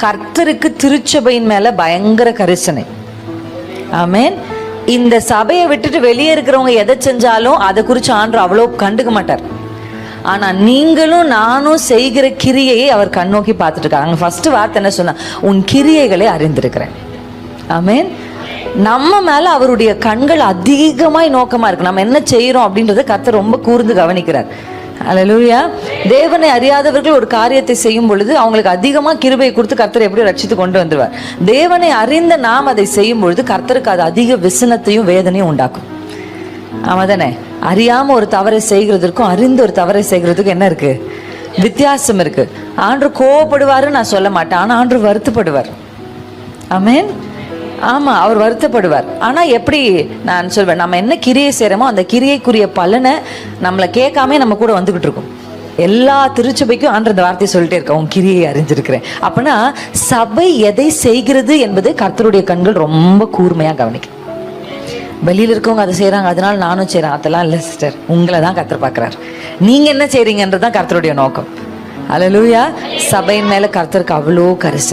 கர்த்தருக்கு திருச்சபையின் மேல பயங்கர கரிசனை. ஆமென். இந்த சபையை விட்டுட்டு வெளியே இருக்கிறவங்க எதை செஞ்சாலும் அதை குறித்து ஆண்டவர் அவ்வளோ கண்டுக்க மாட்டார். ஆனா நீங்களும் நானும் செய்கிற கிரியையை அவர் கண்ணோக்கி பார்த்துட்டு இருக்காங்க. ஃபர்ஸ்ட் வார்த்தை என்ன சொன்னா, உன் கிரியைகளை அறிந்திருக்கிறேன். ஆமென். நம்ம மேல அவருடைய கண்கள் அதிகமாய் நோக்கமா இருக்கு. நம்ம என்ன செய்யறோம் அப்படின்றத கர்த்தர் ரொம்ப கூர்ந்து கவனிக்கிறார். அல்லேலூயா. தேவனை அறியாதவர்கள் ஒரு காரியத்தை செய்யும் பொழுது அவங்களுக்கு அதிகமா கிருபையை கொடுத்து கர்த்தர் எப்படி ரட்சித்து கொண்டு வந்துருவார். தேவனை அறிந்த நாம் அதை செய்யும் பொழுது கர்த்தருக்கு அது அதிக விசனத்தையும் வேதனையும் உண்டாக்கும். ஆமா தானே? அறியாம ஒரு தவறை செய்கிறதுக்கும் அறிந்து ஒரு தவறை செய்கிறதுக்கும் என்ன இருக்கு? வித்தியாசம் இருக்கு. ஆண்டவர் கோவப்படுவாருன்னு நான் சொல்ல மாட்டேன், ஆனா ஆண்டவர் வருத்தப்படுவார். ஆமென். ஆமா, அவர் வருத்தப்படுவார். ஆனா எப்படி நான் சொல்வேன், நம்ம என்ன கிரியை செய்யறோமோ அந்த கிரியைக்குரிய பலனை நம்மளை கேட்காம நம்ம கூட வந்துகிட்டு இருக்கோம். எல்லா திருச்சபைக்கும் ஆண்டு அந்த வார்த்தையை சொல்லிட்டே இருக்க, உன் கிரியை அறிஞ்சிருக்கிறேன். அப்படின்னா சபை எதை செய்கிறது என்பது கர்த்தருடைய கண்கள் ரொம்ப கூர்மையா கவனிக்கும். வெளியில இருக்கவங்க அதை செய்யறாங்க, அதனால நானும் செய்யறேன், அதெல்லாம் இல்லை சிஸ்டர். உங்களை தான் கர்த்தர் பார்க்கிறார். நீங்க என்ன செய்றீங்கன்றதுதான் கர்த்தருடைய நோக்கம். அல்லேலூயா. சபையின் மேல கர்த்தருக்கு அவ்வளோ கரிசனை.